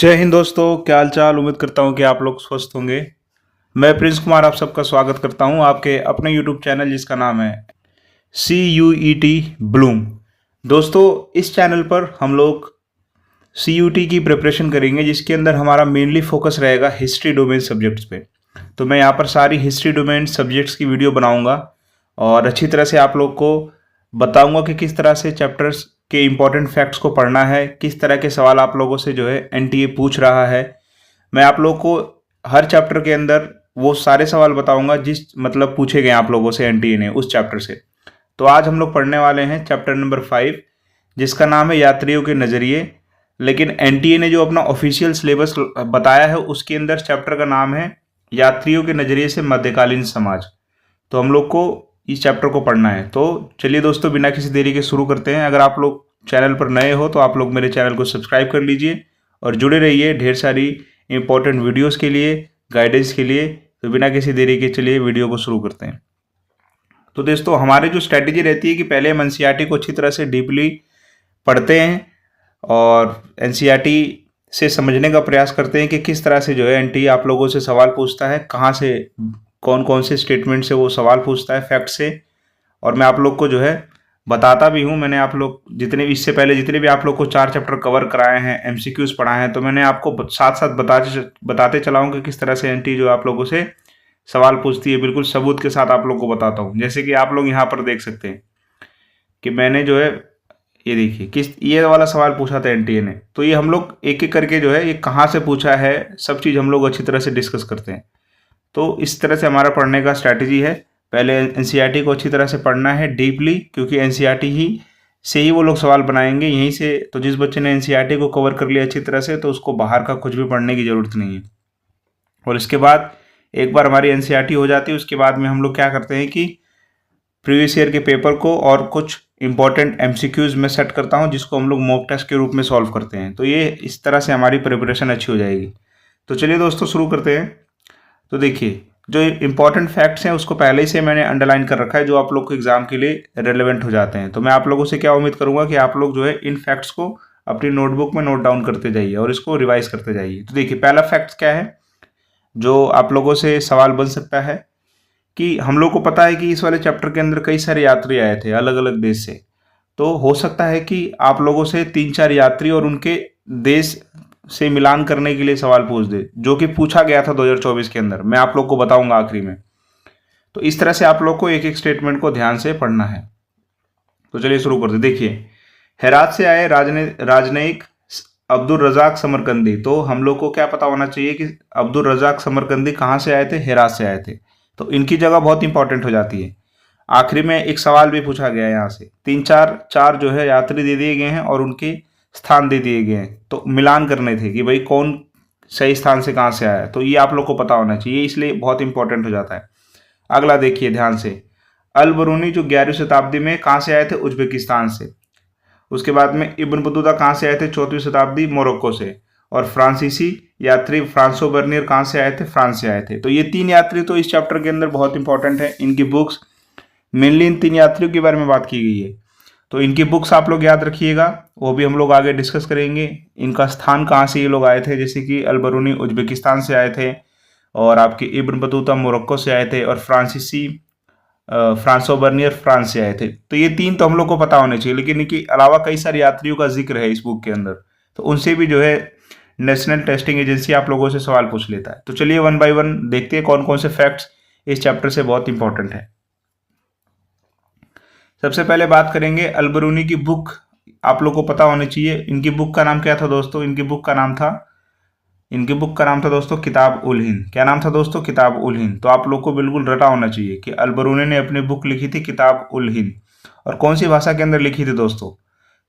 जय हिंद दोस्तों, क्या हाल चाल। उम्मीद करता हूँ कि आप लोग स्वस्थ होंगे। मैं प्रिंस कुमार आप सबका स्वागत करता हूँ आपके अपने यूट्यूब चैनल जिसका नाम है CUET ब्लूम। दोस्तों, इस चैनल पर हम लोग CUT की प्रिपरेशन करेंगे जिसके अंदर हमारा मेनली फोकस रहेगा हिस्ट्री डोमेन सब्जेक्ट्स पे। तो मैं यहाँ पर सारी हिस्ट्री डोमेन सब्जेक्ट्स की वीडियो बनाऊँगा और अच्छी तरह से आप लोग को बताऊँगा कि किस तरह से चैप्टर्स के इम्पोर्टेंट फैक्ट्स को पढ़ना है, किस तरह के सवाल आप लोगों से जो है NTA पूछ रहा है। मैं आप लोग को हर चैप्टर के अंदर वो सारे सवाल बताऊंगा जिस मतलब पूछे गए आप लोगों से NTA ने उस चैप्टर से। तो आज हम लोग पढ़ने वाले हैं चैप्टर नंबर 5 जिसका नाम है यात्रियों के नज़रिए। लेकिन NTA ने जो अपना ऑफिशियल सिलेबस बताया है उसके अंदर चैप्टर का नाम है यात्रियों के नज़रिए से मध्यकालीन समाज। तो हम लोग को इस चैप्टर को पढ़ना है। तो चलिए दोस्तों, बिना किसी देरी के शुरू करते हैं। अगर आप लोग चैनल पर नए हो तो आप लोग मेरे चैनल को सब्सक्राइब कर लीजिए और जुड़े रहिए ढेर सारी इंपॉर्टेंट वीडियोस के लिए, गाइडेंस के लिए। तो बिना किसी देरी के चलिए वीडियो को शुरू करते हैं। तो दोस्तों, हमारी जो स्ट्रैटेजी रहती है कि पहले हम NCERT को अच्छी तरह से डीपली पढ़ते हैं और NCERT से समझने का प्रयास करते हैं कि किस तरह से जो है NTA आप लोगों से सवाल पूछता है, कहाँ से कौन कौन से स्टेटमेंट से वो सवाल पूछता है, फैक्ट से। और मैं आप लोग को जो है बताता भी हूँ। मैंने आप लोग जितने भी इससे पहले जितने भी आप लोग को 4 चैप्टर कवर कराए हैं, MCQs पढ़ाए हैं, तो मैंने आपको साथ साथ बताते चला हूँ कि किस तरह से NTA जो आप लोगों से सवाल पूछती है। बिल्कुल सबूत के साथ आप लोग को बताता हूँ। जैसे कि आप लोग यहाँ पर देख सकते हैं कि मैंने जो है ये देखिए ये वाला सवाल पूछा था NTA ने। तो ये हम लोग एक एक करके जो है ये कहाँ से पूछा है सब चीज़ हम लोग अच्छी तरह से डिस्कस करते हैं। तो इस तरह से हमारा पढ़ने का स्ट्रैटेजी है। पहले NCERT को अच्छी तरह से पढ़ना है डीपली, क्योंकि NCERT ही से ही वो लोग सवाल बनाएंगे यहीं से। तो जिस बच्चे ने NCERT को कवर कर लिया अच्छी तरह से तो उसको बाहर का कुछ भी पढ़ने की ज़रूरत नहीं है। और इसके बाद एक बार हमारी NCERT हो जाती है उसके बाद में हम लोग क्या करते हैं कि प्रीवियस ईयर के पेपर को और कुछ इंपॉर्टेंट MCQs में सेट करता हूँ जिसको हम लोग मॉक टेस्ट के रूप में सॉल्व करते हैं। तो ये इस तरह से हमारी प्रिपरेशन अच्छी हो जाएगी। तो चलिए दोस्तों शुरू करते हैं। तो देखिए, जो इंपॉर्टेंट फैक्ट्स हैं उसको पहले ही से मैंने अंडरलाइन कर रखा है जो आप लोग को एग्जाम के लिए रेलेवेंट हो जाते हैं। तो मैं आप लोगों से क्या उम्मीद करूंगा कि आप लोग जो है इन फैक्ट्स को अपनी नोटबुक में नोट डाउन करते जाइए और इसको रिवाइज करते जाइए। तो देखिए, पहला फैक्ट क्या है जो आप लोगों से सवाल बन सकता है कि हम लोग को पता है कि इस वाले चैप्टर के अंदर कई सारे यात्री आए थे अलग अलग देश से। तो हो सकता है कि आप लोगों से 3-4 यात्री और उनके देश से मिलान करने के लिए सवाल पूछ दे, जो कि पूछा गया था 2024 के अंदर। मैं आप लोग को बताऊंगा आखिरी में। तो इस तरह से आप लोग को एक एक स्टेटमेंट को ध्यान से पढ़ना है। तो चलिए शुरू करते। देखिए, हेरात से आए राजनयिक अब्दुल रजाक समरकंदी। तो हम लोग को क्या पता होना चाहिए कि अब्दुल रजाक समरकंदी कहाँ से आए थे? हेरात से आए थे। तो इनकी जगह बहुत इंपॉर्टेंट हो जाती है। आखिरी में एक सवाल भी पूछा गया है यहाँ से। 3-4 जो है यात्री दे दिए गए हैं और उनके स्थान दे दिए गए हैं। तो मिलान करने थे कि भाई कौन सही स्थान से कहाँ से आया। तो ये आप लोग को पता होना चाहिए, इसलिए बहुत इंपॉर्टेंट हो जाता है। अगला देखिए ध्यान से, अल बरूनी जो 11वीं शताब्दी में कहाँ से आए थे? उज्बेकिस्तान से। उसके बाद में इब्न बतूता कहाँ से आए थे? 4वीं शताब्दी मोरक्को से। और फ्रांसीसी यात्री फ्रांसो बर्नियर कहाँ से आए थे? फ्रांस से आए थे। तो ये 3 यात्री तो इस चैप्टर के अंदर बहुत इंपॉर्टेंट है। इनकी बुक्स मेनली इन 3 यात्रियों के बारे में बात की गई है। तो इनकी बुक्स आप लोग याद रखिएगा, वो भी हम लोग आगे डिस्कस करेंगे। इनका स्थान कहाँ से ये लोग आए थे, जैसे कि अल बरूनी उज्बेकिस्तान से आए थे और आपके इब्न बतूता मोरक्को से आए थे और फ्रांसीसी फ्रांसो बर्नियर फ्रांस से आए थे। तो ये 3 तो हम लोग को पता होने चाहिए, लेकिन इनके अलावा कई सारे यात्रियों का जिक्र है इस बुक के अंदर। तो उनसे भी जो है नेशनल टेस्टिंग एजेंसी आप लोगों से सवाल पूछ लेता है। तो चलिए 1 बाय 1 देखते हैं कौन कौन से फैक्ट्स इस चैप्टर से बहुत इंपॉर्टेंट है। सबसे पहले बात करेंगे अल बरूनी की बुक। आप लोग को पता होनी चाहिए इनकी बुक का नाम क्या था दोस्तों? इनकी बुक का नाम था दोस्तों किताब उल हिंद। क्या नाम था दोस्तों? किताब उल हिंद। तो आप लोग को बिल्कुल रटा होना चाहिए कि अल बरूनी ने अपनी बुक लिखी थी किताब उल हिंद। और कौन सी भाषा के अंदर लिखी थी दोस्तों?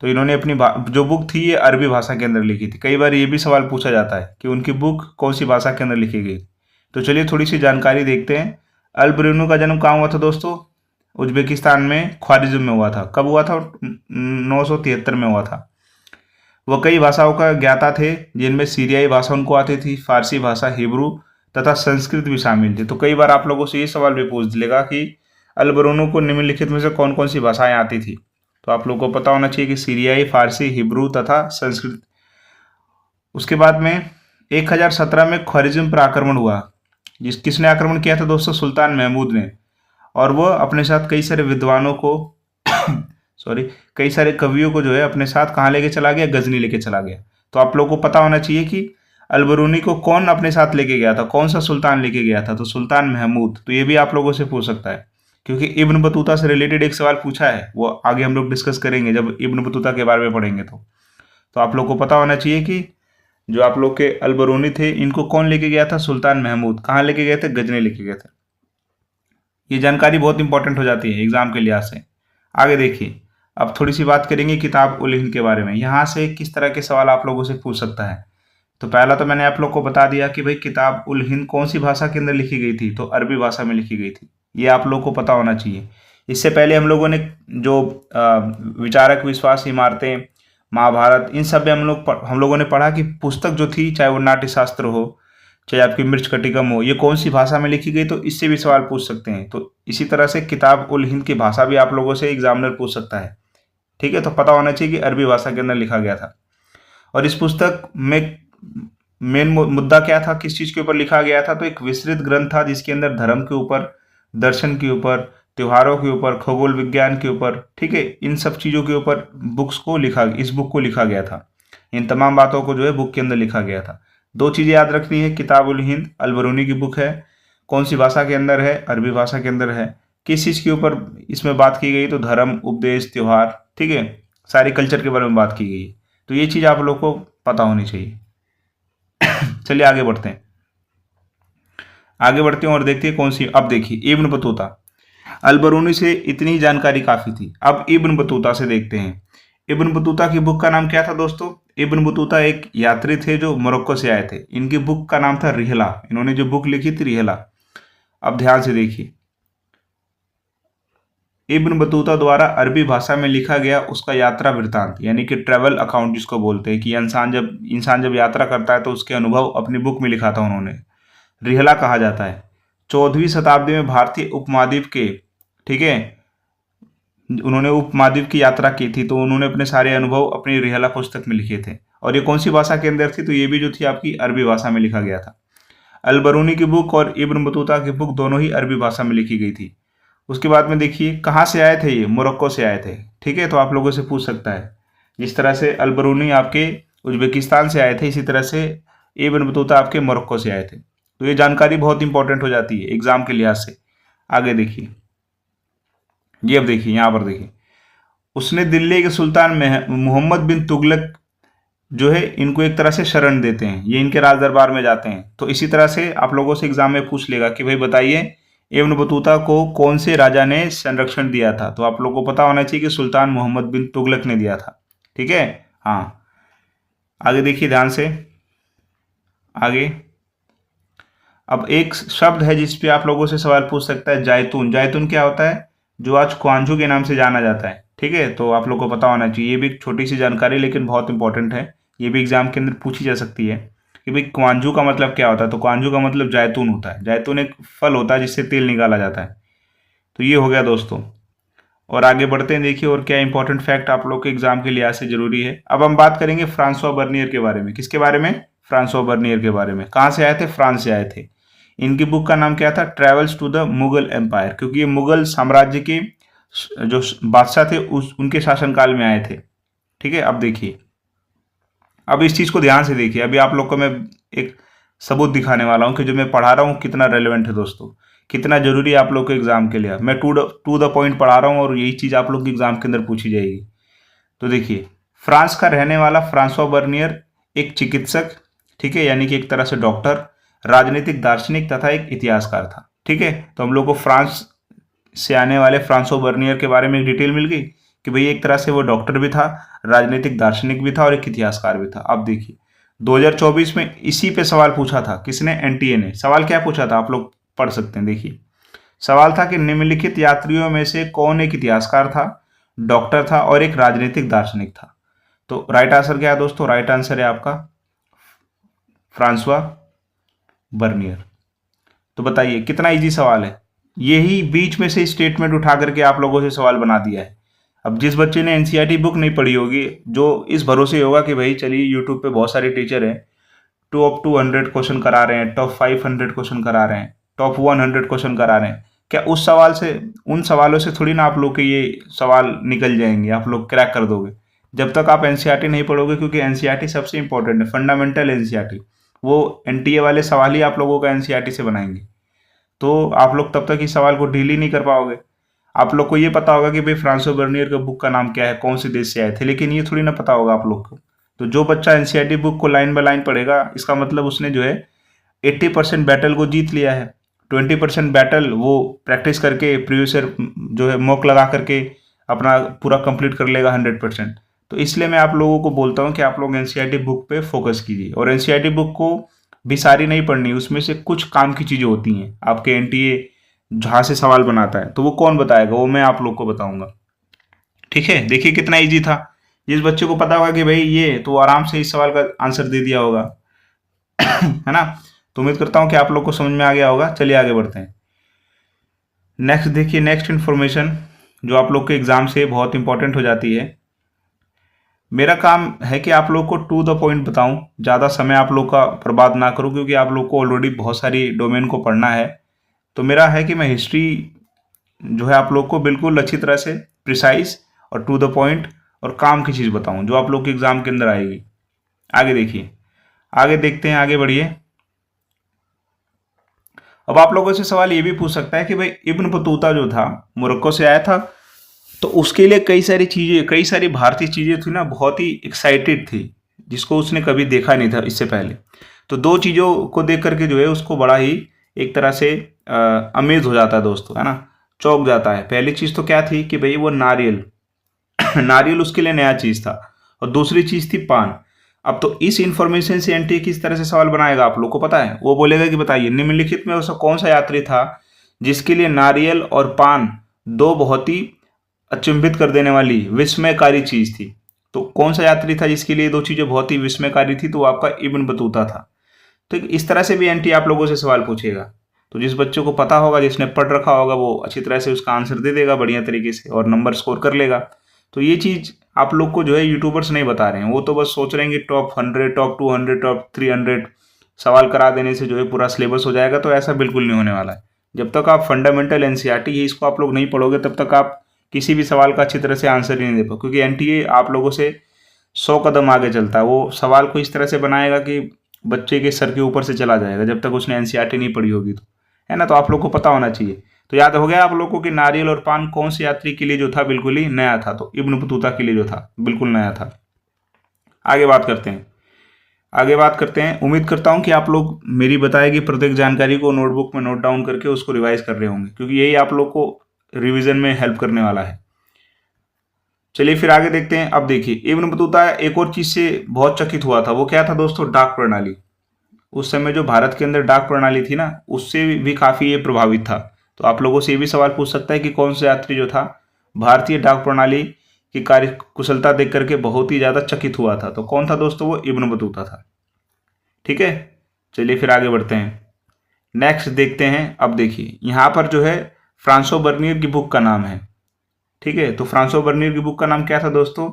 तो इन्होंने अपनी जो बुक थी ये अरबी भाषा के अंदर लिखी थी। कई बार ये भी सवाल पूछा जाता है कि उनकी बुक कौन सी भाषा के अंदर लिखी गई। तो चलिए थोड़ी सी जानकारी देखते हैं। अल बरूनी का जन्म कहाँ हुआ था दोस्तों? उज्बेकिस्तान में ख्वारिज़्म में हुआ था। कब हुआ था? 973 में हुआ था। वह कई भाषाओं का ज्ञाता थे जिनमें सीरियाई भाषा उनको आती थी, फारसी भाषा, हिब्रू तथा संस्कृत भी शामिल थी। तो कई बार आप लोगों से ये सवाल भी पूछ लेगा कि अल बरूनी को निम्नलिखित में से कौन कौन सी भाषाएं आती थी। तो आप लोगों को पता होना चाहिए कि सीरियाई, फारसी, हिब्रू तथा संस्कृत उसके बाद में 1017 में ख्वारिज़्म पर आक्रमण हुआ। किसने आक्रमण किया था दोस्तों? सुल्तान महमूद ने। और वो अपने साथ कई सारे विद्वानों को सॉरी, कई सारे कवियों को जो है अपने साथ कहाँ लेके चला गया? गजनी लेके चला गया। तो आप लोगों को पता होना चाहिए कि अलबरूनी को कौन अपने साथ लेके गया था, कौन सा सुल्तान लेके गया था? तो सुल्तान महमूद। तो ये भी आप लोगों से पूछ सकता है, क्योंकि इब्न बतूता से रिलेटेड एक सवाल पूछा है, वो आगे हम लोग डिस्कस करेंगे जब इब्न बतूता के बारे में पढ़ेंगे। तो आप लोग को पता होना चाहिए कि जो आप लोग के अलबरूनी थे, इनको कौन लेके गया था? सुल्तान महमूद। कहाँ लेके गए थे? गजनी लेके गए थे। ये जानकारी बहुत इंपॉर्टेंट हो जाती है एग्जाम के लिहाज से। आगे देखिए, अब थोड़ी सी बात करेंगे किताब उल हिंद के बारे में। यहाँ से किस तरह के सवाल आप लोगों से पूछ सकता है। तो पहला तो मैंने आप लोग को बता दिया कि भाई किताब उल हिंद कौन सी भाषा के अंदर लिखी गई थी? तो अरबी भाषा में लिखी गई थी। ये आप लोग को पता होना चाहिए। इससे पहले हम लोगों ने जो विचारक विश्वास, इमारतें, महाभारत, इन सब में हम लोगों ने पढ़ा कि पुस्तक जो थी, चाहे वो नाट्य शास्त्र हो, चाहे आपकी मृच्छकटिकम कटिकम हो, ये कौन सी भाषा में लिखी गई? तो इससे भी सवाल पूछ सकते हैं। तो इसी तरह से किताब उल हिंद की भाषा भी आप लोगों से एग्जामिनर पूछ सकता है। ठीक है, तो पता होना चाहिए कि अरबी भाषा के अंदर लिखा गया था। और इस पुस्तक में मेन मुद्दा क्या था, किस चीज़ के ऊपर लिखा गया था? तो एक विस्तृत ग्रंथ था जिसके अंदर धर्म के ऊपर, दर्शन के ऊपर, त्योहारों के ऊपर, खगोल विज्ञान के ऊपर, ठीक है, इन सब चीज़ों के ऊपर इस बुक को लिखा गया था। इन तमाम बातों को जो है बुक के अंदर लिखा गया था। दो चीज़ें याद रखनी है, किताब उल हिंद अलबरूनी की बुक है, कौन सी भाषा के अंदर है? अरबी भाषा के अंदर है। किस चीज़ के ऊपर इसमें बात की गई? तो धर्म, उपदेश, त्योहार, ठीक है, सारे कल्चर के बारे में बात की गई। तो ये चीज़ आप लोग को पता होनी चाहिए। चलिए आगे बढ़ते हैं, और देखते हैं कौन सी। अब देखिए, इब्न बतूता, अलबरूनी से इतनी जानकारी काफ़ी थी। अब इब्न बतूता से देखते हैं। इब्न बतूता की बुक का नाम क्या था दोस्तों? इब्न बतूता एक यात्री थे जो मोरक्को से आए थे। इनकी बुक का नाम था रिहला। इन्होंने जो बुक लिखी थी रिहला। अब ध्यान से देखिए, इब्न बतूता द्वारा अरबी भाषा में लिखा गया उसका यात्रा वृत्तांत, यानी कि ट्रैवल अकाउंट जिसको बोलते हैं, कि इंसान जब यात्रा करता है तो उसके अनुभव अपनी बुक में लिखा था उन्होंने। रिहला कहा जाता है। 14वीं शताब्दी में भारतीय उपमहाद्वीप के, ठीक है, उन्होंने उपमहाद्वीप की यात्रा की थी, तो उन्होंने अपने सारे अनुभव अपनी रिहला पुस्तक में लिखे थे। और ये कौन सी भाषा के अंदर थी? तो ये भी जो थी आपकी अरबी भाषा में लिखा गया था। अलबरूनी की बुक और इब्न बतूता की बुक दोनों ही अरबी भाषा में लिखी गई थी। उसके बाद में देखिए, कहाँ से आए थे ये? मोरक्को से आए थे। ठीक है, तो आप लोगों से पूछ सकता है। जिस तरह से अलबरूनी आपके उज्बेकिस्तान से आए थे, इसी तरह से इब्न बतूता आपके मोरक्को से आए थे। तो ये जानकारी बहुत इंपॉर्टेंट हो जाती है एग्जाम के लिहाज से। आगे देखिए, ये अब देखिए, यहाँ पर देखिए, उसने दिल्ली के सुल्तान मोहम्मद बिन तुगलक जो है, इनको एक तरह से शरण देते हैं, ये इनके राज दरबार में जाते हैं। तो इसी तरह से आप लोगों से एग्जाम में पूछ लेगा कि भाई बताइए, इब्न बतूता को कौन से राजा ने संरक्षण दिया था? तो आप लोगों को पता होना चाहिए कि सुल्तान मोहम्मद बिन तुगलक ने दिया था। ठीक है, हाँ। आगे देखिए ध्यान से, आगे अब एक शब्द है जिस पे आप लोगों से सवाल पूछ सकता है, जैतून। जैतून क्या होता है? जो आज क्वांजू के नाम से जाना जाता है। ठीक है, तो आप लोग को पता होना चाहिए। ये भी एक छोटी सी जानकारी लेकिन बहुत इंपॉर्टेंट है। ये भी एग्जाम के अंदर पूछी जा सकती है कि भाई क्वांजू का मतलब क्या होता है? तो क्वांजू का मतलब जैतून होता है। जैतून एक फल होता है जिससे तेल निकाला जाता है। तो ये हो गया दोस्तों। और आगे बढ़ते हैं, देखिए और क्या इंपॉर्टेंट फैक्ट आप लोग के एग्जाम के लिहाज से जरूरी है। अब हम बात करेंगे फ्रांसवा बर्नियर के बारे में। किसके बारे में? फ्रांसवा बर्नियर के बारे में। कहाँ से आए थे? फ्रांस से आए थे। इनकी बुक का नाम क्या था? Travels to the Mughal empire, क्योंकि ये मुगल साम्राज्य के जो बादशाह थे उनके शासनकाल में आए थे। ठीक है, अब देखिए, अब इस चीज़ को ध्यान से देखिए। अभी आप लोग को मैं एक सबूत दिखाने वाला हूँ कि जो मैं पढ़ा रहा हूँ कितना रेलेवेंट है दोस्तों, कितना जरूरी है आप लोग के एग्जाम के लिए। मैं टू द पॉइंट पढ़ा रहा हूँ और यही चीज़ आप लोग के एग्जाम के अंदर पूछी जाएगी। तो देखिए, फ्रांस का रहने वाला फ्रांसवा बर्नियर एक चिकित्सक, ठीक है, यानी कि एक तरह से डॉक्टर, राजनीतिक दार्शनिक तथा एक इतिहासकार था। ठीक है, तो हम लोग को फ्रांस से आने वाले फ्रांसवा बर्नियर के बारे में एक डिटेल मिल गई कि भाई एक तरह से वो डॉक्टर भी था, राजनीतिक दार्शनिक भी था और एक इतिहासकार भी था। अब देखिए, 2024 में इसी पे सवाल पूछा था। किसने? एनटीए ने। सवाल क्या पूछा था? आप लोग पढ़ सकते हैं, देखिए। सवाल था कि निम्नलिखित यात्रियों में से कौन एक इतिहासकार था, डॉक्टर था और एक राजनीतिक दार्शनिक था? तो राइट आंसर क्या है दोस्तों? राइट आंसर है आपका फ्रांसवा बर्नियर। तो बताइए कितना इजी सवाल है। यही बीच में से स्टेटमेंट उठा करके आप लोगों से सवाल बना दिया है। अब जिस बच्चे ने एनसीईआरटी बुक नहीं पढ़ी होगी, जो इस भरोसे होगा कि भाई चलिए यूट्यूब पे बहुत सारे टीचर हैं, टॉप 200 क्वेश्चन करा रहे हैं, टॉप 500 क्वेश्चन करा रहे हैं, टॉप 100 क्वेश्चन करा रहे हैं, क्या उस सवाल से, उन सवालों से थोड़ी ना आप लोग के ये सवाल निकल जाएंगे, आप लोग क्रैक कर दोगे जब तक आप एनसीईआरटी नहीं पढ़ोगे। क्योंकि एनसीईआरटी सबसे इंपॉर्टेंट है, फंडामेंटल एनसीईआरटी। वो एनटीए वाले सवाल ही आप लोगों का एनसीईआरटी से बनाएंगे, तो आप लोग तब तक इस सवाल को डील ही नहीं कर पाओगे। आप लोग को ये पता होगा कि भाई फ्रांसो बर्नियर का बुक का नाम क्या है, कौन से देश से आए थे, लेकिन ये थोड़ी ना पता होगा आप लोग को। तो जो बच्चा एनसीईआरटी बुक को लाइन बाय लाइन पढ़ेगा, इसका मतलब उसने जो है 80% बैटल को जीत लिया है। 20% बैटल वो प्रैक्टिस करके प्रीवियस ईयर जो है मॉक लगा करके अपना पूरा कंप्लीट कर लेगा 100%। तो इसलिए मैं आप लोगों को बोलता हूँ कि आप लोग एनसीईआरटी बुक पे फोकस कीजिए। और एनसीईआरटी बुक को भी सारी नहीं पढ़नी, उसमें से कुछ काम की चीज़ें होती हैं। आपके एनटीए जहाँ से सवाल बनाता है तो वो कौन बताएगा, वो मैं आप लोग को बताऊंगा। ठीक है, देखिए कितना इजी था। जिस बच्चे को पता होगा कि भाई ये, तो आराम से इस सवाल का आंसर दे दिया होगा है ना। तो उम्मीद करता हूँ कि आप लोग को समझ में आ गया होगा। चलिए आगे बढ़ते हैं। नेक्स्ट देखिए, नेक्स्ट इन्फॉर्मेशन जो आप लोग के एग्जाम से बहुत इंपॉर्टेंट हो जाती है। मेरा काम है कि आप लोग को टू द पॉइंट बताऊं, ज़्यादा समय आप लोग का बर्बाद ना करूं, क्योंकि आप लोग को ऑलरेडी बहुत सारी डोमेन को पढ़ना है। तो मेरा है कि मैं हिस्ट्री जो है आप लोग को बिल्कुल अच्छी तरह से प्रिसाइज और टू द पॉइंट और काम की चीज़ बताऊं, जो आप लोग के एग्जाम के अंदर आएगी। आगे देखिए, आगे देखते हैं, आगे बढ़िए। अब आप लोगों से सवाल ये भी पूछ सकता है कि भाई इब्न बतूता जो था, मोरक्को से आया था, तो उसके लिए कई सारी चीज़ें, कई सारी भारतीय चीज़ें थी ना, बहुत ही एक्साइटेड थी, जिसको उसने कभी देखा नहीं था इससे पहले। तो दो चीज़ों को देख करके जो है उसको बड़ा ही एक तरह से अमेज हो जाता है दोस्तों, है ना, चौंक जाता है। पहली चीज़ तो क्या थी कि भाई वो नारियल नारियल उसके लिए नया चीज़ था, और दूसरी चीज़ थी पान। अब तो इस इंफॉर्मेशन से एनटीए किस तरह से सवाल बनाएगा आप लोग को पता है। वो बोलेगा कि बताइए निम्नलिखित में ऐसा कौन सा यात्री था जिसके लिए नारियल और पान दो बहुत ही अचंभित कर देने वाली विस्मयकारी चीज थी। तो कौन सा यात्री था जिसके लिए दो चीजें बहुत ही विस्मयकारी थी, तो वो आपका इब्न बतूता था। तो इस तरह से भी एनटीए आप लोगों से सवाल पूछेगा। तो जिस बच्चे को पता होगा, जिसने पढ़ रखा होगा, वो अच्छी तरह से उसका आंसर दे देगा बढ़िया तरीके से और नंबर स्कोर कर लेगा। तो ये चीज़ आप लोग को जो है यूट्यूबर्स नहीं बता रहे हैं। वो तो बस सोच रहे हैं कि टॉप 100, टॉप 200, टॉप 300 सवाल करा देने से जो है पूरा सिलेबस हो जाएगा। तो ऐसा बिल्कुल नहीं होने वाला है। जब तक आप फंडामेंटल एनसीईआरटी है इसको आप लोग नहीं पढ़ोगे, तब तक आप किसी भी सवाल का अच्छी तरह से आंसर ही नहीं दे पाओ। क्योंकि एनटीए आप लोगों से 100 कदम आगे चलता है। वो सवाल को इस तरह से बनाएगा कि बच्चे के सर के ऊपर से चला जाएगा, जब तक उसने एनसीईआरटी नहीं पढ़ी होगी, तो है ना। तो आप लोग को पता होना चाहिए। तो याद हो गया आप लोगों को कि नारियल और पान कौन से यात्री के लिए जो था बिल्कुल ही नया था, तो इब्न बतूता के लिए जो था बिल्कुल नया था। आगे बात करते हैं, आगे बात करते हैं। उम्मीद करता हूं कि आप लोग मेरी बताई गई प्रत्येक जानकारी को नोटबुक में नोट डाउन करके उसको रिवाइज कर रहे होंगे, क्योंकि यही आप लोग को रिवीजन में हेल्प करने वाला है। चलिए फिर आगे देखते हैं। अब देखिए, इब्न बतूता एक और चीज से बहुत चकित हुआ था। वो क्या था दोस्तों? डाक प्रणाली। उस समय जो भारत के अंदर डाक प्रणाली थी ना, उससे भी काफी ये प्रभावित था। तो आप लोगों से ये भी सवाल पूछ सकता है कि कौन सा यात्री जो था भारतीय डाक प्रणाली की कार्य कुशलता देख करके बहुत ही ज्यादा चकित हुआ था। तो कौन था दोस्तों? वो इब्न बतूता था। ठीक है, चलिए फिर आगे बढ़ते हैं। नेक्स्ट देखते हैं। अब देखिए यहाँ पर जो है फ्रांसो बर्नियर की बुक का नाम है। ठीक है, तो फ्रांसो बर्नियर की बुक का नाम क्या था दोस्तों?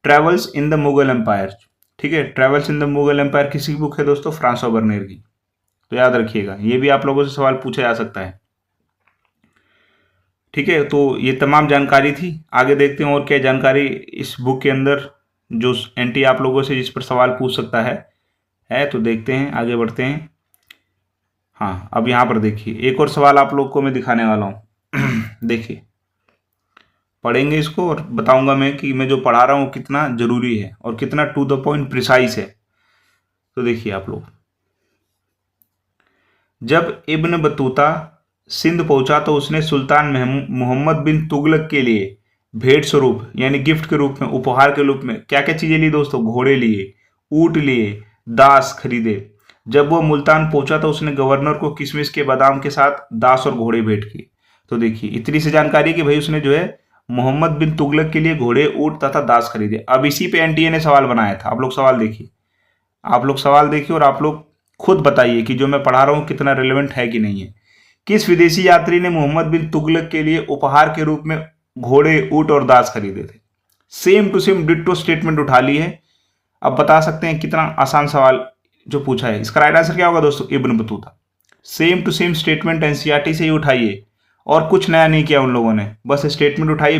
Travels in the Mughal empire. ठीक है, travels in the Mughal empire किसी की बुक है दोस्तों? फ्रांसो बर्नियर की। तो याद रखिएगा, ये भी आप लोगों से सवाल पूछा जा सकता है। ठीक है, तो ये तमाम जानकारी थी। आगे देखते हैं और क्या जानकारी इस बुक के अंदर जो एनटी आप लोगों से जिस पर सवाल पूछ सकता है। तो देखते हैं, आगे बढ़ते हैं। हाँ, अब यहाँ पर देखिए एक और सवाल आप लोग को मैं दिखाने वाला हूँ। देखिए, पढ़ेंगे इसको और बताऊंगा मैं कि मैं जो पढ़ा रहा हूँ कितना जरूरी है और कितना टू द पॉइंट प्रिसाइज है। तो देखिए आप लोग, जब इब्न बतूता सिंध पहुंचा तो उसने सुल्तान मोहम्मद बिन तुगलक के लिए भेंट स्वरूप यानी गिफ्ट के रूप में, उपहार के रूप में क्या क्या चीजें ली दोस्तों? घोड़े लिए, ऊंट लिए, दास खरीदे। जब वो मुल्तान पहुंचा तो उसने गवर्नर को किशमिश के बादाम के साथ दास और घोड़े भेंट किए। तो देखिए इतनी सी जानकारी कि भाई उसने जो है मोहम्मद बिन तुगलक के लिए घोड़े, ऊंट तथा दास खरीदे। अब इसी पे एनटीए ने सवाल बनाया था। आप लोग सवाल देखिए, आप लोग सवाल देखिए और आप लोग खुद बताइए कि जो मैं पढ़ा रहा हूं कितना रिलेवेंट है कि नहीं है। किस विदेशी यात्री ने मोहम्मद बिन तुगलक के लिए उपहार के रूप में घोड़े, ऊंट और दास खरीदे थे? Same to same ditto statement उठा ली है। अब बता सकते हैं कितना आसान सवाल जो पूछा है, इसका राइट आंसर क्या होगा दोस्तों? Ibn Battuta. Same to same statement NCERT से ही उठाइए और कुछ नया नहीं किया उन लोगों ने, बस स्टेटमेंट उठाइए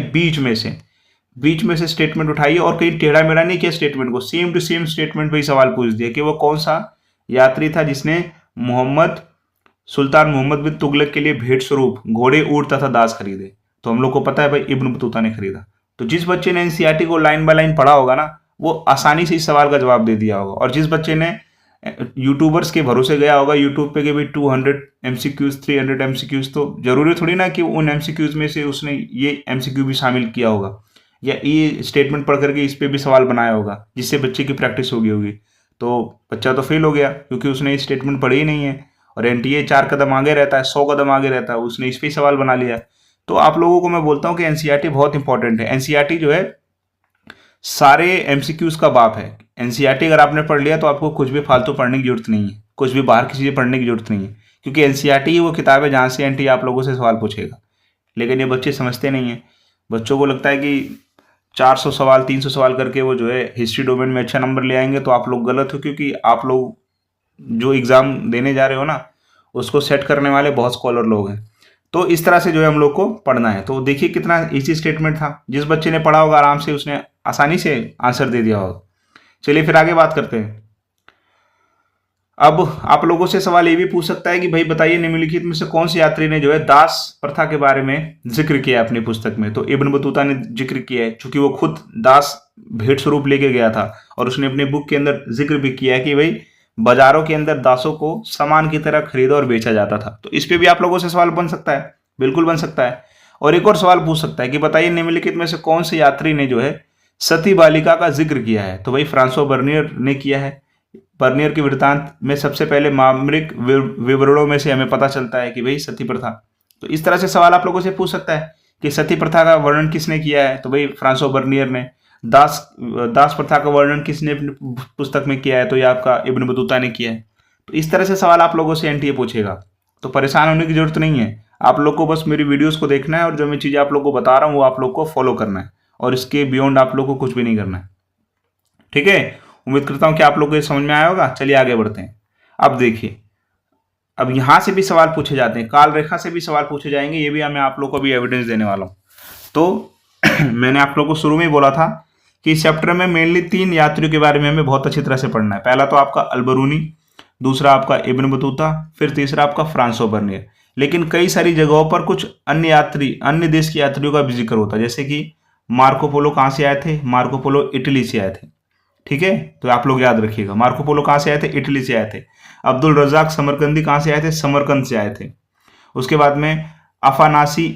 बीच में से स्टेटमेंट उठाइए और कहीं टेढ़ा मेढ़ा नहीं किया स्टेटमेंट को, सेम टू सेम स्टेटमेंट पे ही सवाल पूछ दिया कि वो कौन सा यात्री था जिसने सुल्तान मोहम्मद बिन तुगलक के लिए भेंट स्वरूप घोड़े, ऊंट तथा दास खरीदे। तो हम लोग को पता है भाई इब्न बतूता ने खरीदा। तो जिस बच्चे ने एनसीईआरटी को लाइन बाय लाइन पढ़ा होगा ना, वो आसानी से इस सवाल का जवाब दे दिया होगा। और जिस बच्चे ने यूट्यूबर्स के भरोसे गया होगा यूट्यूब पे कि भाई 200 एमसीक्यूज 300 एमसीक्यूज, तो जरूरी थोड़ी ना कि उन एमसीक्यूज में से उसने ये एमसीक्यू भी शामिल किया होगा या ये स्टेटमेंट पढ़ करके इस पे भी सवाल बनाया होगा जिससे बच्चे की प्रैक्टिस होगी। तो बच्चा तो फेल हो गया क्योंकि उसने ये स्टेटमेंट पढ़ी ही नहीं है। और एनटीए 4 कदम आगे रहता है, 100 कदम आगे रहता है, उसने इस पे सवाल बना लिया। तो आप लोगों को मैं बोलता हूँ कि एनसीईआरटी बहुत इंपॉर्टेंट है। एनसीईआरटी जो है सारे एमसीक्यूज का बाप है। एनसीईआरटी अगर आपने पढ़ लिया तो आपको कुछ भी फालतू पढ़ने की जरूरत नहीं है, कुछ भी बाहर की चीज़ें पढ़ने की जरूरत नहीं है, क्योंकि एनसीईआरटी ही वो किताब है जहाँ से एनटीए आप लोगों से सवाल पूछेगा। लेकिन ये बच्चे समझते नहीं हैं। बच्चों को लगता है कि 400 सवाल 300 सवाल करके वो जो है हिस्ट्री डोमेन में अच्छा नंबर ले आएंगे। तो आप लोग गलत हो, क्योंकि आप लोग जो एग्ज़ाम देने जा रहे हो ना, उसको सेट करने वाले बहुत स्कॉलर लोग हैं। तो इस तरह से जो है हम लोग को पढ़ना है। तो देखिए कितना इजी स्टेटमेंट था, जिस बच्चे ने पढ़ा होगा आराम से उसने आसानी से आंसर दे दिया होगा। चलिए फिर आगे बात करते हैं। अब आप लोगों से सवाल ये भी पूछ सकता है कि भाई बताइए निम्नलिखित में से कौन सी यात्री ने जो है दास प्रथा के बारे में जिक्र किया है अपनी पुस्तक में? तो इब्न बतूता ने जिक्र किया है, चूंकि वो खुद दास भेंट स्वरूप लेके गया था और उसने अपने बुक के अंदर जिक्र भी किया है कि भाई बाजारों के अंदर दासों को सामान की तरह खरीदा और बेचा जाता था। तो इस पे भी आप लोगों से सवाल बन सकता है, बिल्कुल बन सकता है। और एक और सवाल पूछ सकता है कि बताइए निम्नलिखित में से कौन से यात्री ने जो है सती बालिका का जिक्र किया है? तो भाई फ्रांसो बर्नियर ने किया है। बर्नियर के वृत्तांत में सबसे पहले मामरिक विवरणों में से हमें पता चलता है कि भाई सती प्रथा। तो इस तरह से सवाल आप लोगों से पूछ सकता है कि सती प्रथा का वर्णन किसने किया है? तो भाई फ्रांसो बर्नियर ने। दास प्रथा का वर्णन किसने अपनी पुस्तक में किया है? तो ये आपका इब्न बतूता ने किया है। तो इस तरह से सवाल आप लोगों से एनटीए पूछेगा। तो परेशान होने की जरूरत नहीं है, आप लोग को बस मेरी वीडियोस को देखना है और जो मैं चीज़ें आप लोग को बता रहा हूँ वो आप लोग को फॉलो करना है, और इसके बियॉन्ड आप लोग को कुछ भी नहीं करना है। ठीक है, उम्मीद करता हूँ कि आप लोग को ये समझ में आया होगा। चलिए आगे बढ़ते हैं। अब देखिए, अब यहाँ से भी सवाल पूछे जाते हैं, काल रेखा से भी सवाल पूछे जाएंगे। ये भी मैं आप लोग को भी एविडेंस देने वाला हूँ। तो मैंने आप लोग को शुरू में ही बोला था कि इस चैप्टर में मेनली 3 यात्रियों के बारे में हमें बहुत अच्छी तरह से पढ़ना है। पहला तो आपका अलबरूनी, दूसरा आपका इब्न बतूता, फिर तीसरा आपका फ्रांसो बर्नियर। लेकिन कई सारी जगहों पर कुछ अन्य देश के यात्रियों का भी जिक्र होता है, जैसे कि मार्को पोलो कहाँ से आए थे? मार्को पोलो इटली से आए थे। ठीक है, तो आप लोग याद रखिएगा, मार्को पोलो कहाँ से आए थे? इटली से आए थे। अब्दुल रजाक समरकंदी कहाँ से आए थे? समरकंद से आए थे। उसके बाद में अफानासी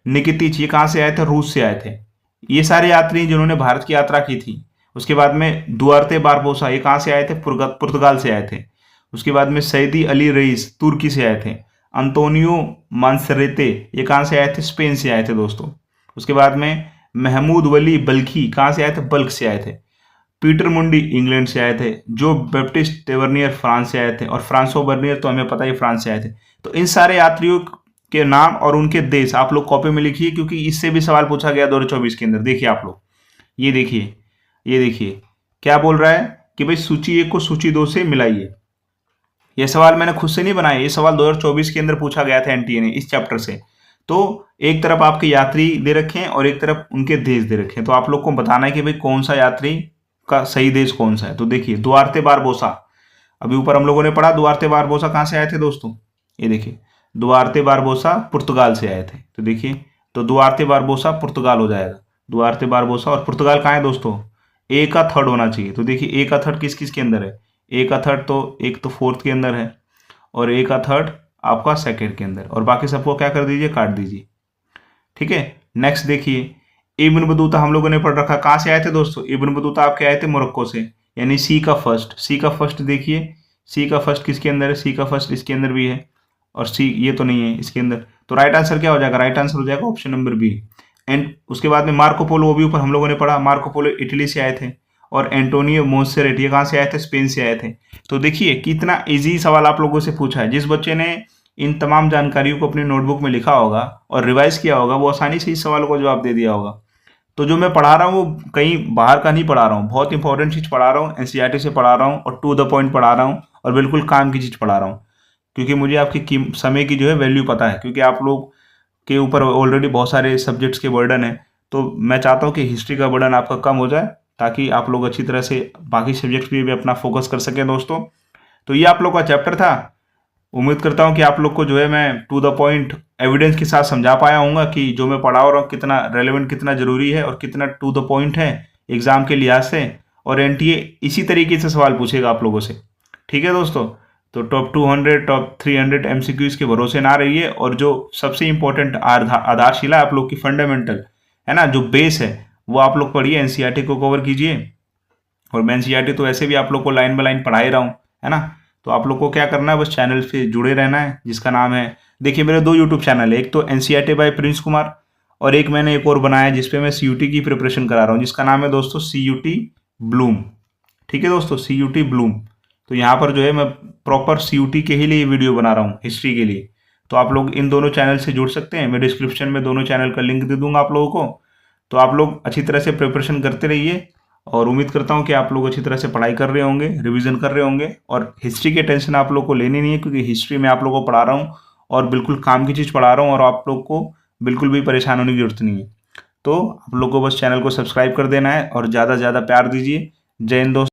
निकितिच ये कहाँ से आए थे? रूस से आए थे। ये सारे यात्री जिन्होंने भारत की यात्रा की थी। उसके बाद में दुआर्ते बारबोसा ये कहाँ से आए थे? पुर्तगाल से आए थे। उसके बाद में सैदी अली रईस तुर्की से आए थे। अंतोनियो मांसरेते ये कहाँ से आए थे? स्पेन से आए थे दोस्तों। उसके बाद में महमूद वली बल्खी कहाँ से आए थे? बल्ख से आए थे। पीटर मुंडी इंग्लैंड से आए थे। जो बैप्टिस्ट टेवर्नियर फ्रांस से आए थे। और फ्रांसो बर्नियर तो हमें पता ही फ्रांस से आए थे। तो इन सारे यात्रियों के नाम और उनके देश आप लोग कॉपी में लिखिए, क्योंकि इससे भी सवाल पूछा गया 2024 के अंदर। देखिए आप लोग, ये देखिए क्या बोल रहा है कि भाई सूची 1 को सूची 2 से मिलाइए। ये सवाल मैंने खुद से नहीं बनाया, ये सवाल 2024 के अंदर पूछा गया था एनटीए ने इस चैप्टर से। तो एक तरफ आपके यात्री दे रखे हैं और एक तरफ उनके देश दे रखे हैं। तो आप लोग को बताना है कि भाई कौन सा यात्री का सही देश कौन सा है। तो देखिए दुआर्ते बारबोसा, अभी ऊपर हम लोगों ने पढ़ा दुआर्ते बारबोसा कहाँ से आए थे दोस्तों? ये देखिए दुआर्ते बारबोसा पुर्तगाल से आए थे। तो देखिए, तो दुआर्ते बारबोसा पुर्तगाल हो जाएगा। दुआर्ते बारबोसा, और पुर्तगाल कहाँ है दोस्तों? ए का थर्ड होना चाहिए। तो देखिए ए का थर्ड किस किस के अंदर है? ए का थर्ड तो एक तो फोर्थ के अंदर है, और ए का थर्ड आपका सेकंड के अंदर, और बाकी सबको क्या कर दीजिए? काट दीजिए। ठीक है, नेक्स्ट देखिए इब्न बतूता हम लोगों ने पढ़ रखा, कहाँ से आए थे दोस्तों? इब्न बतूता आपके आए थे मोरक्को से, यानी सी का फर्स्ट देखिए, सी का फर्स्ट किसके अंदर है? सी का फर्स्ट इसके अंदर भी है, और सी ये तो नहीं है इसके अंदर। तो राइट आंसर क्या हो जाएगा? राइट आंसर हो जाएगा ऑप्शन नंबर बी। एंड उसके बाद में मार्को पोलो, वो भी ऊपर हम लोगों ने पढ़ा, मार्को पोलो इटली से आए थे। और एंटोनियो मोंसेरेट ये कहाँ से आए थे? स्पेन से आए थे। तो देखिए कितना इजी सवाल आप लोगों से पूछा है। जिस बच्चे ने इन तमाम जानकारियों को अपनी नोटबुक में लिखा होगा और रिवाइज किया होगा, वो आसानी से इस सवाल को जवाब दे दिया होगा। तो जो मैं पढ़ा रहा हूँ वो कहीं बाहर का नहीं पढ़ा रहा हूँ, बहुत इंपॉर्टेंट चीज़ पढ़ा रहा हूँ, एनसीईआरटी से पढ़ा रहा हूँ और टू द पॉइंट पढ़ा रहा हूँ और बिल्कुल काम की चीज़ पढ़ा रहा हूँ। क्योंकि मुझे आपकी समय की जो है वैल्यू पता है, क्योंकि आप लोग के ऊपर ऑलरेडी बहुत सारे सब्जेक्ट्स के बर्डन है। तो मैं चाहता हूँ कि हिस्ट्री का बर्डन आपका कम हो जाए, ताकि आप लोग अच्छी तरह से बाकी सब्जेक्ट्स पे भी अपना फोकस कर सकें दोस्तों। तो ये आप लोग का चैप्टर था। उम्मीद करता हूँ कि आप लोग को जो है मैं टू द पॉइंट एविडेंस के साथ समझा पाया हूँगा कि जो मैं पढ़ा रहा हूँ कितना रेलेवेंट, कितना जरूरी है और कितना टू द पॉइंट है एग्जाम के लिहाज से। और एनटीए इसी तरीके से सवाल पूछेगा आप लोगों से। ठीक है दोस्तों, तो टॉप 200 टॉप 300 एमसीक्यूज के भरोसे ना रहिए, और जो सबसे इंपॉर्टेंट आधारशिला आप लोग की फंडामेंटल है ना, जो बेस है, वो आप लोग पढ़िए, एनसीईआरटी को कवर कीजिए। और मैं एनसीईआरटी तो वैसे भी आप लोग को लाइन बाय लाइन पढ़ा ही रहा हूँ, है ना। तो आप लोग को क्या करना है, बस चैनल से जुड़े रहना है, जिसका नाम है, देखिए मेरे 2 यूट्यूब चैनल है, एक तो एनसीईआरटी बाय प्रिंस कुमार, और एक मैंने एक और बनाया है जिसपे मैं सीयूटी की प्रिपरेशन करा रहा हूँ, जिसका नाम है दोस्तों सीयूटी ब्लूम। ठीक है दोस्तों, सीयूटी ब्लूम। तो यहाँ पर जो है मैं प्रॉपर सीयूटी के ही लिए वीडियो बना रहा हूँ, हिस्ट्री के लिए। तो आप लोग इन दोनों चैनल से जुड़ सकते हैं, मैं डिस्क्रिप्शन में दोनों चैनल का लिंक दे दूंगा आप लोगों को। तो आप लोग अच्छी तरह से प्रिपरेशन करते रहिए, और उम्मीद करता हूँ कि आप लोग अच्छी तरह से पढ़ाई कर रहे होंगे, रिवीजन कर रहे होंगे, और हिस्ट्री की टेंशन आप लोग को लेनी नहीं है, क्योंकि हिस्ट्री में आप लोग को पढ़ा रहा हूँ और बिल्कुल काम की चीज़ पढ़ा रहा हूँ, और आप लोग को बिल्कुल भी परेशान होने की जरूरत नहीं है। तो आप लोग को बस चैनल को सब्सक्राइब कर देना है और ज़्यादा से ज़्यादा प्यार दीजिए। जय हिंद दोस्तों।